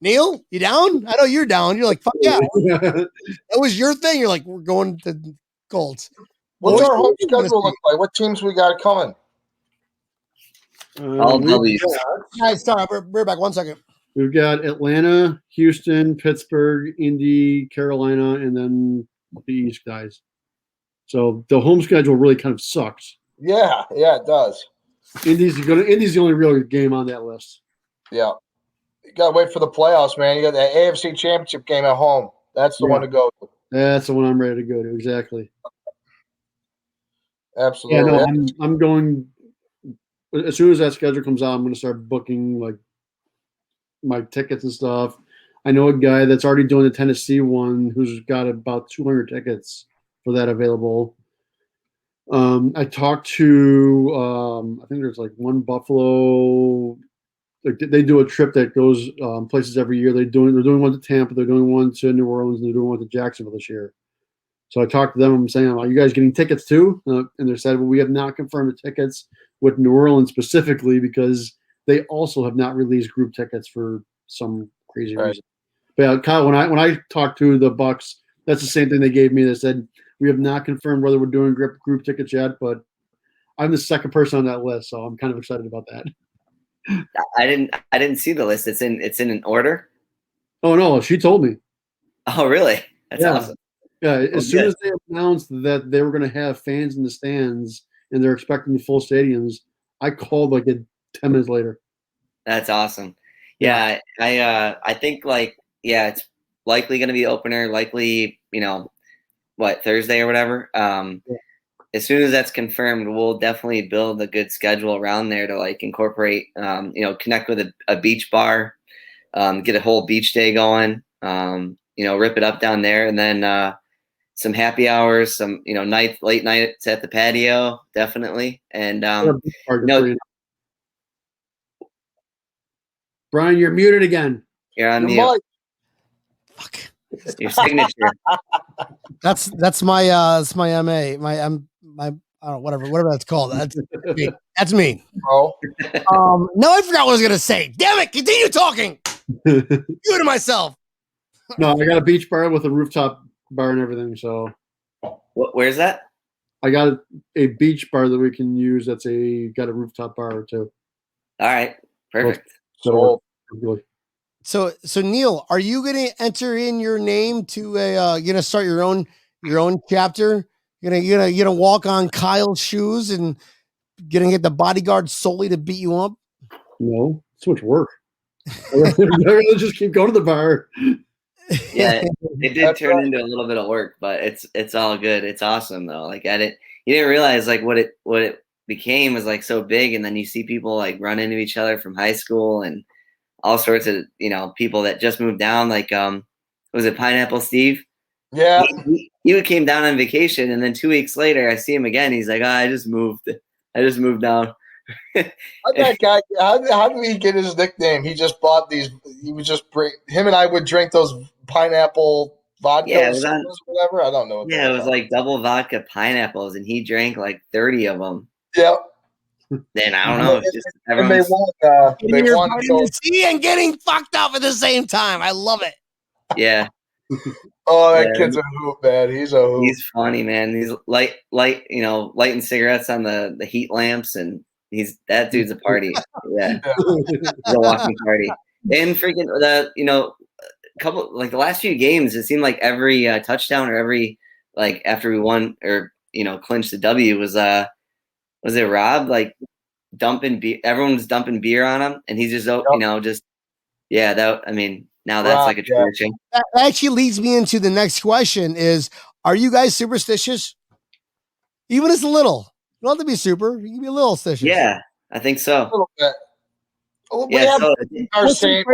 Neil, you down? I know you're down. You're like, fuck yeah. That was your thing. You're like, we're going to Colts. What's our home schedule look like? What teams we got coming? All W's. Guys, sorry, we're back. 1 second. We've got Atlanta, Houston, Pittsburgh, Indy, Carolina, and then the East guys. So the home schedule really kind of sucks. Yeah, it does. Indy's the only real game on that list. Yeah. You got to wait for the playoffs, man. You got the AFC Championship game at home. That's the one to go to. That's the one I'm ready to go to. Exactly. Absolutely. Yeah, no, I'm going as soon as that schedule comes out. I'm going to start booking like my tickets and stuff. I know a guy that's already doing the Tennessee one who's got about 200 tickets for that available. I talked to I think there's like one Buffalo like they do a trip that goes places every year. They're doing one to Tampa, they're doing one to New Orleans, and they're doing one to Jacksonville this year. So I talked to them. I'm saying, "Are you guys getting tickets too?" And they said, "Well, we have not confirmed the tickets with New Orleans specifically because they also have not released group tickets for some crazy reason." But Kyle, when I talked to the Bucks, that's the same thing they gave me. They said we have not confirmed whether we're doing group tickets yet, but I'm the second person on that list, so I'm kind of excited about that. I didn't see the list. It's in an order. Oh no, she told me. Oh really? That's awesome. Yeah, as soon as they announced that they were going to have fans in the stands and they're expecting full stadiums, I called like 10 minutes later. That's awesome. Yeah, I think it's likely going to be opener. Likely, Thursday or whatever. As soon as that's confirmed, we'll definitely build a good schedule around there to like incorporate, connect with a beach bar, get a whole beach day going, rip it up down there, and then some happy hours, some late nights at the patio, definitely, and Brian, you're muted again. You're on mute. Fuck. Your signature. That's my MA. I don't know, whatever that's called. That's me. That's me. Oh. No, I forgot what I was gonna say. Damn it! Continue talking. You to myself. No, I got a beach bar with a rooftop bar and everything. So, where's that? I got a beach bar that we can use. Got a rooftop bar too. All right, perfect. So Neil, are you going to enter in your name to gonna start your own chapter? You're gonna walk on Kyle's shoes and gonna get the bodyguard Sully to beat you up? No, it's too much work. I'd rather just keep going to the bar. Yeah, it did turn into a little bit of work, but it's all good. It's awesome though. Like you didn't realize like what it became was like so big, and then you see people like run into each other from high school and all sorts of people that just moved down. Like was it Pineapple Steve? Yeah, he came down on vacation, and then 2 weeks later I see him again. He's like, I just moved down. That guy, how did he get his nickname? He just bought these. He would just bring him and I would drink those pineapple vodka or whatever. I don't know. Yeah, it was like double vodka pineapples, and he drank like 30 of them. Yeah. Then I don't know. It's just and they won vitamin C and getting fucked up at the same time. I love it. Yeah. Oh, that kid's a hoop, man. He's a hoop. He's funny, man. He's lighting cigarettes on the heat lamps, and that dude's a party. Yeah. He's a walking party. And freaking couple like the last few games, it seemed like every touchdown or every after we won or clinched the W was it Rob like dumping beer? Everyone's dumping beer on him, and he's just now that's like a tradition. That actually leads me into the next question: are you guys superstitious? Even as a little, you don't have to be super. You can be a little stitious. Yeah, I think so. A little bit. We have our same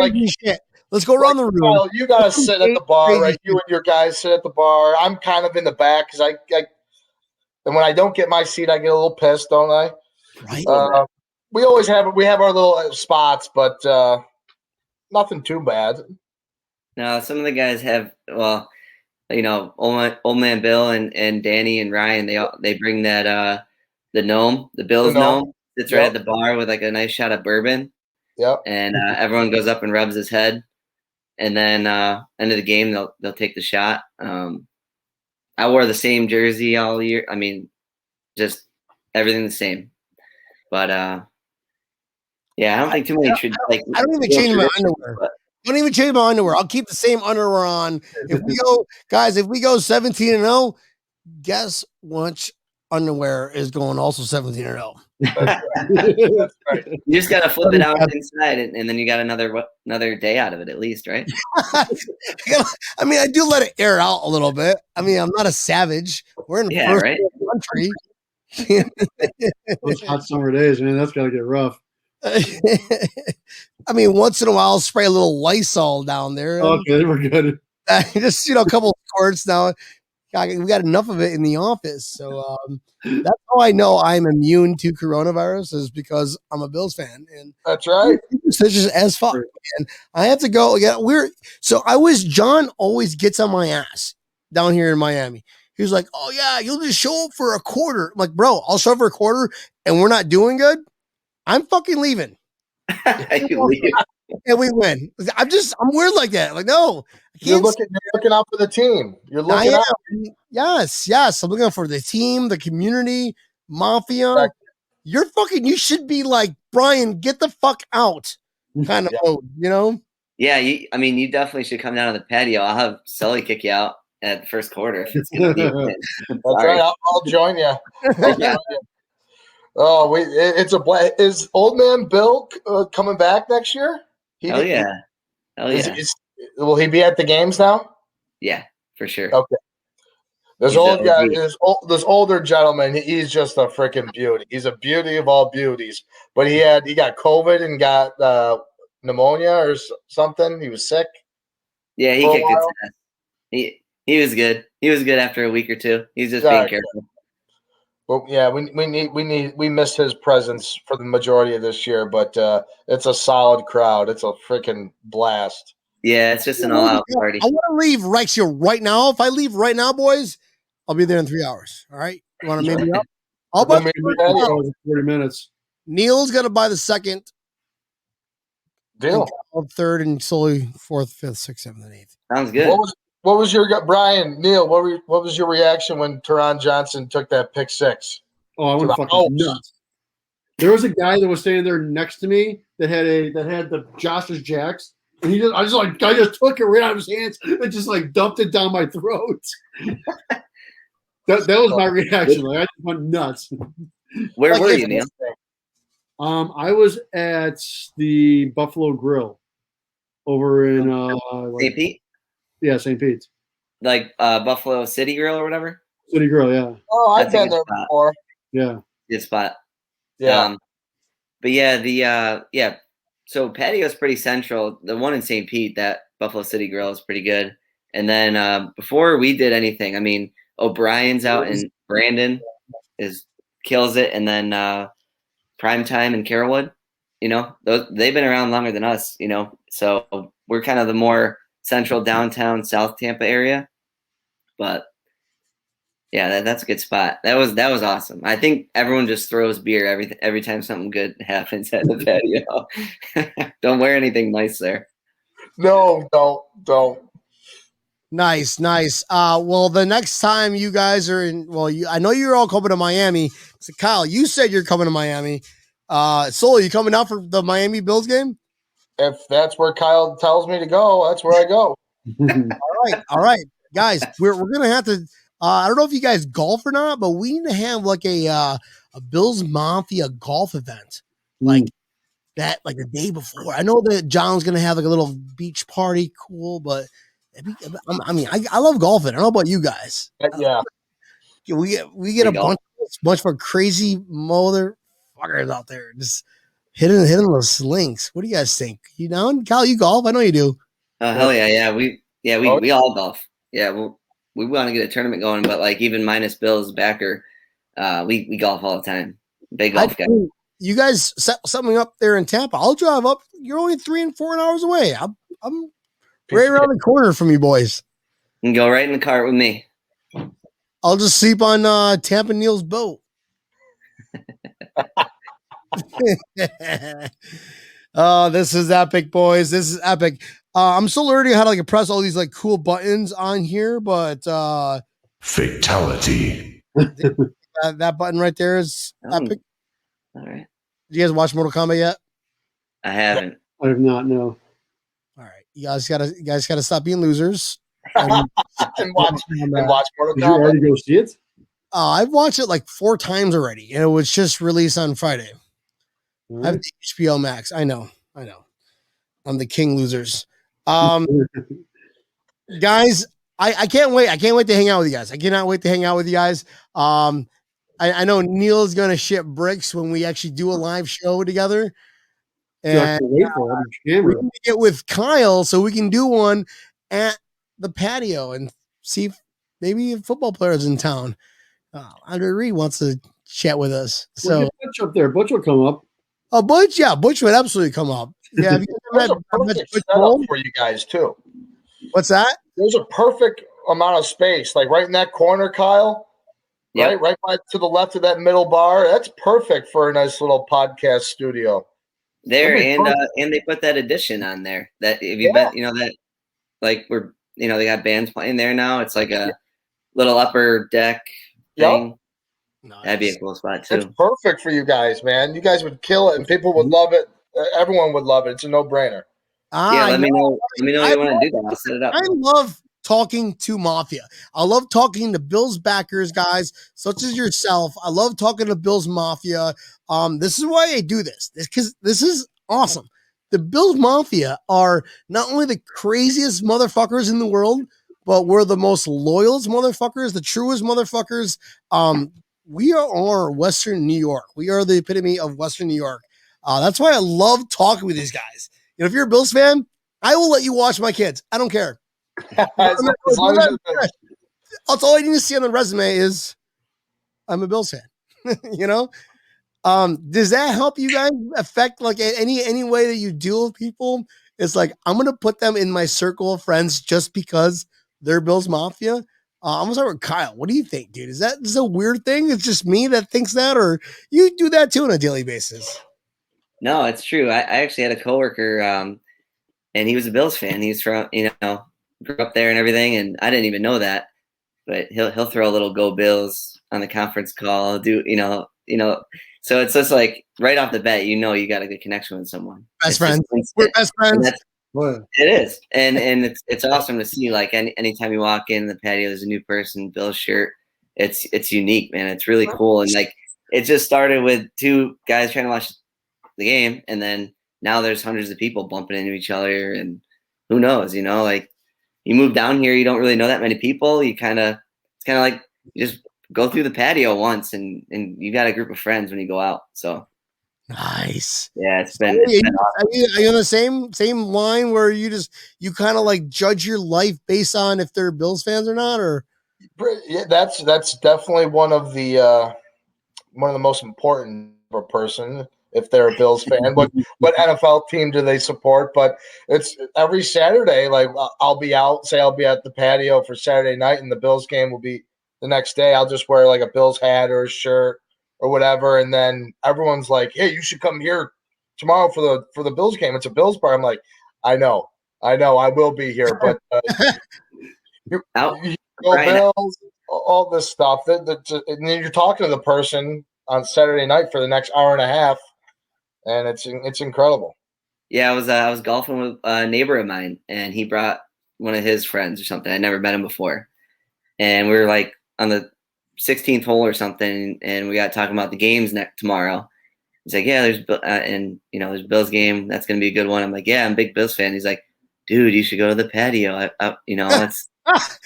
shit. Let's go around the room. Well, you gotta sit at the bar, right? You and your guys sit at the bar. I'm kind of in the back because and when I don't get my seat, I get a little pissed, don't I? Right. We always have our little spots, but nothing too bad. No, some of the guys have old man Bill and Danny and Ryan. They bring that the gnome, the Bills gnome. Sits right at the bar with like a nice shot of bourbon. Yep. And everyone goes up and rubs his head, and then end of the game they'll take the shot. I wore the same jersey all year. I mean, just everything the same. But I don't think too many should like. I don't even change my underwear. Don't even change my underwear. I'll keep the same underwear on. If we go 17-0, guess which underwear is going also 17-0. That's right. You just gotta flip it out inside, and then you got another day out of it at least, right? I mean, I do let it air out a little bit. I mean, I'm not a savage. We're in the first world country. Those hot summer days, man, that's gotta get rough. I mean, once in a while, I'll spray a little Lysol down there. Okay, we're good. Just a couple of squirts now. we got enough of it in the office. So that's how I know I'm immune to coronavirus is because I'm a Bills fan, and That's right. superstitious as fuck. And I have to go again. John always gets on my ass down here in Miami. He was like, "Oh yeah, you'll just show up for a quarter." I'm like, bro, I'll show up for a quarter, and we're not doing good. I'm fucking leaving. And we win. I'm weird like that. Like, no, you're looking out for the team. You're looking out. Yes. I'm looking out for the team, the community, mafia. Exactly. You should be like, Brian, get the fuck out kind of mode, you know? Yeah, you definitely should come down to the patio. I'll have Sully kick you out at the first quarter if it's going to be a win. That's right. I'll join you. Oh, is old man Bill coming back next year? Hell yeah. Will he be at the games now? Yeah, for sure. Okay. This old guy, this older gentleman, he's just a freaking beauty. He's a beauty of all beauties. But he got COVID and got pneumonia or something. He was sick. Yeah, he kicked his ass. He was good. He was good after a week or two. He's just being careful. Well, yeah, we missed his presence for the majority of this year, but it's a solid crowd. It's a freaking blast. Yeah, it's just an all-out party. I want to leave right now. If I leave right now, boys, I'll be there in 3 hours. All right, you want to meet me up? I'll buy 40 minutes. Neil's gonna buy the second. Deal. Third and Sully fourth, fifth, sixth, seventh, and eighth. Sounds good. What was your Neil? What was your reaction when Teron Johnson took that pick six? Oh, I went fucking nuts. There was a guy that was standing there next to me that had the Josh's Jacks, and I just took it right out of his hands and just like dumped it down my throat. that was my reaction. Like I just went nuts. Where were you, Neil? I was at the Buffalo Grill over in St. Pete. Yeah, St. Pete's. Like Buffalo City Grill or whatever? City Grill, yeah. Oh, I've been there before. Yeah. Good spot. Yeah. But yeah, so patio's pretty central. The one in St. Pete, that Buffalo City Grill is pretty good. And then before we did anything, I mean, O'Brien's out in Brandon kills it. And then Primetime in Carrollwood, they've been around longer than us, so we're kind of the more central downtown South Tampa area. But yeah, that's a good spot. That was awesome. I think everyone just throws beer every time something good happens at the patio. Don't wear anything nice there. No, don't. Nice. Well, the next time you guys are I know you're all coming to Miami. So Kyle, you said you're coming to Miami. Sully, you coming out for the Miami Bills game? If that's where Kyle tells me to go, that's where I go. All right, guys, we're gonna have to. I don't know if you guys golf or not, but we need to have like a Bills Mafia golf event, like that, like the day before. I know that John's gonna have like a little beach party, cool, but I love golfing. I don't know about you guys. Yeah, we get a bunch of crazy motherfuckers out there just hitting those slings. What do you guys think? You down, Kyle? You golf? I know you do. Hell yeah, we all golf. Yeah, we want to get a tournament going, but like even minus Bill's backer, we golf all the time. Big golf guy. You guys set something up there in Tampa. I'll drive up. You're only 3 and 4 hours away. I'm right around the corner from you boys. You can go right in the cart with me. I'll just sleep on Tampa Neil's boat. Oh, this is epic, boys. This is epic. I'm still learning how to like press all these like cool buttons on here, but fatality. that button right there is epic. All right. Did you guys watch Mortal Kombat yet? I haven't. I have not. No. All right, you guys gotta stop being losers and watch Mortal Kombat. Did you already go see it? I've watched it like 4 times already, and it was just released on Friday. I have the HBO Max. I know. I'm the king losers. Guys, I can't wait. I can't wait to hang out with you guys. I cannot wait to hang out with you guys. I know Neil's gonna ship bricks when we actually do a live show together. And we need to get with Kyle so we can do one at the patio and see if maybe football players in town. Andre Reed wants to chat with us. So Butch up there. Butch will come up. Oh, Butch, yeah, Butch would absolutely come up. Yeah, have you There's met a perfect Butch setup Bowl? for you guys too. What's that? There's a perfect amount of space, like right in that corner, Kyle. Yep. Right by to the left of that middle bar. That's perfect for a nice little podcast studio. There and they put that addition on there. That if you bet, that like we're they got bands playing there now. It's like a little upper deck thing. Nice. That'd be a cool spot too. It's perfect for you guys, man. You guys would kill it, and people would love it. Everyone would love it. It's a no-brainer. Let me know. Let me know you want to do that. I'll set it up. I love talking to Mafia. I love talking to Bills backers, guys, such as yourself. I love talking to Bills Mafia. This is why I do this because this is awesome. The Bills Mafia are not only the craziest motherfuckers in the world, but we're the most loyalist motherfuckers, the truest motherfuckers. We are Western New York. We are the epitome of Western New York. That's why I love talking with these guys. If you're a Bills fan, I will let you watch my kids. I don't care. That's all I need to see on the resume is I'm a Bills fan. Does that help you guys affect like any way that you deal with people? It's like I'm gonna put them in my circle of friends just because they're Bills Mafia. I'm gonna start with Kyle. What do you think, dude? Is that a weird thing? It's just me that thinks that, or you do that too on a daily basis? No, it's true. I actually had a coworker, and he was a Bills fan. He's from, grew up there and everything, and I didn't even know that. But he'll throw a little "Go Bills" on the conference call. So it's just like right off the bat, you got a good connection with someone. Best friends. We're best friends. It is, and it's awesome to see. Like anytime you walk in the patio, there's a new person, Bill's shirt. It's unique, man. It's really cool, and like it just started with two guys trying to watch the game, and then now there's hundreds of people bumping into each other, and who knows, like you move down here, you don't really know that many people. It's kind of like you just go through the patio once, and you got a group of friends when you go out. So. Nice. Yeah, it's been Are awesome. you on the same line where you kind of like judge your life based on if they're Bills fans or not, or? Yeah, that's definitely one of the most important for a person if they're a Bills fan. What NFL team do they support? But it's every Saturday. Like I'll be out. Say I'll be at the patio for Saturday night, and the Bills game will be the next day. I'll just wear like a Bills hat or a shirt or whatever, and then everyone's like, "Hey, you should come here tomorrow for the Bills game. It's a Bills party." I'm like, "I know, I will be here, but you go Bills, all this stuff." And then you're talking to the person on Saturday night for the next hour and a half, and it's incredible. Yeah, I was golfing with a neighbor of mine, and he brought one of his friends or something. I never met him before, and we were like on the 16th hole or something, and we got talking about the games tomorrow. He's like, "Yeah, there's there's Bills game. That's gonna be a good one." I'm like, "Yeah, I'm a big Bills fan." He's like, "Dude, you should go to the patio." It's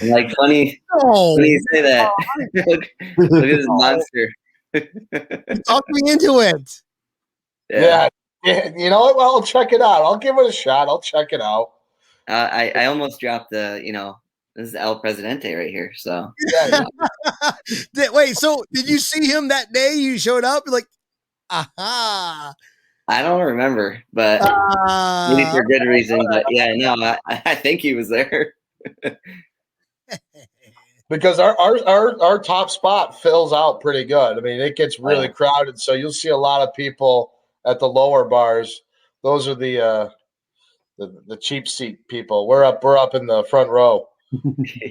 like funny. When you say that, look at this monster. Talk me into it. Yeah. You know what? Well, I'll check it out. I'll give it a shot. I'll check it out. I almost dropped this is El Presidente right here. So wait, so did you see him that day you showed up? You're like, aha. I don't remember, but maybe for good reason. But yeah, no, I think he was there. Because our top spot fills out pretty good. I mean, it gets really crowded, so you'll see a lot of people at the lower bars. Those are the cheap seat people. We're up in the front row.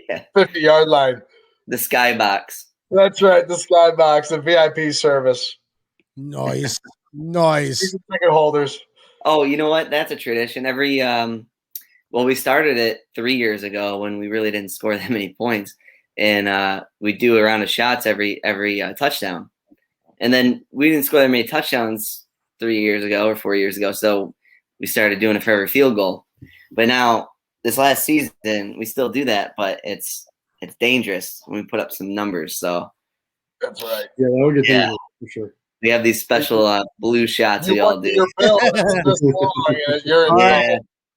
Yeah. 50-yard line. The skybox. That's right, the skybox, the VIP service. Nice. Ticket holders. Oh, you know what? That's a tradition. Every we started it 3 years ago when we really didn't score that many points, and we do a round of shots every touchdown. And then we didn't score that many touchdowns 3 years ago or 4 years ago, so we started doing it for every field goal. But now this last season, we still do that, but it's dangerous when we put up some numbers. So that's right. Yeah, that would get dangerous for sure. We have these special blue shots we all do.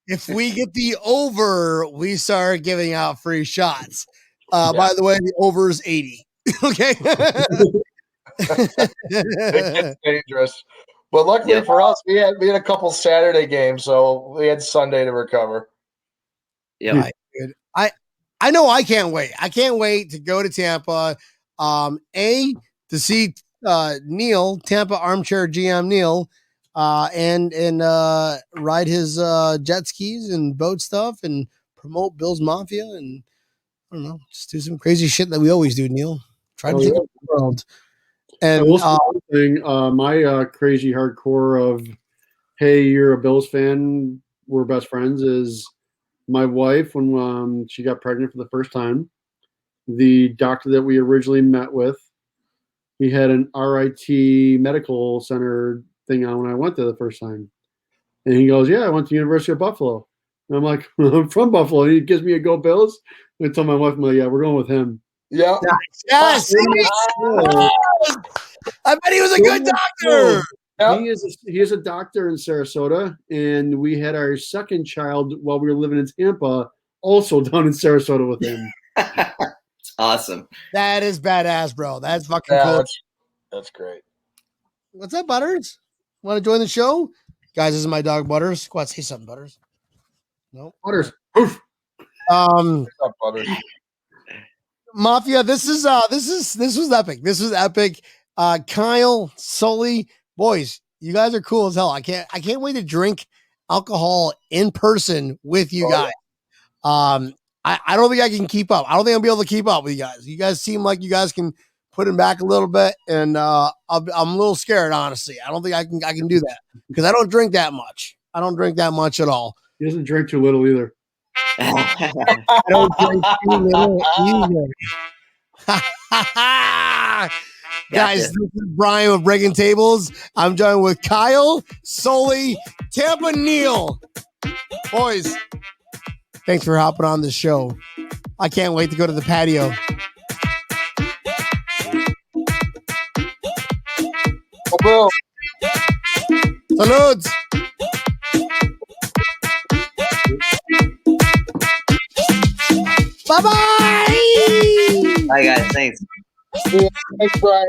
If we get the over, we start giving out free shots. By the way, the over is 80. Okay. It gets dangerous. But luckily for us, we had a couple Saturday games, so we had Sunday to recover. Yeah. Right, good. I know I can't wait. I can't wait to go to Tampa. To see Neil, Tampa armchair GM Neil, and ride his jet skis and boat stuff and promote Bill's Mafia and I don't know, just do some crazy shit that we always do, Neil. Try to think of the world. And I will say one thing, my crazy hardcore of, hey, you're a Bills fan, we're best friends, is my wife, when she got pregnant for the first time, the doctor that we originally met with, he had an RIT medical center thing on when I went there the first time. And he goes, yeah, I went to the University of Buffalo. And I'm like, I'm from Buffalo. And he gives me a go Bills. I tell my wife, I'm like, yeah, we're going with him. Yeah. yes, I bet he was a good doctor. Yep. He is a doctor in Sarasota, and we had our second child while we were living in Tampa, also down in Sarasota with him. It's awesome. That is badass, bro. That's fucking cool. That's great. What's up, Butters? Want to join the show? Guys, this is my dog, Butters. Go on, say something, Butters. No. Butters. Oof. What's up, Butters? Mafia, this was epic. This was epic. Kyle, Sully, boys, you guys are cool as hell. I can't wait to drink alcohol in person with you guys. I don't think I can keep up. I don't think I'll be able to keep up with you guys. You guys seem like you guys can put it back a little bit, and I'm a little scared, honestly. I don't think I can do that because I don't drink that much. I don't drink that much at all. He doesn't drink too little either. I don't drink too little either. Guys, this is Brian with Breaking Tables. I'm joined with Kyle, Sully, Tampa, Neil. Boys, thanks for hopping on the show. I can't wait to go to the patio. Oh, bro. Saluds. Bye-bye. Bye, guys. Thanks. Yeah, thanks, Brian.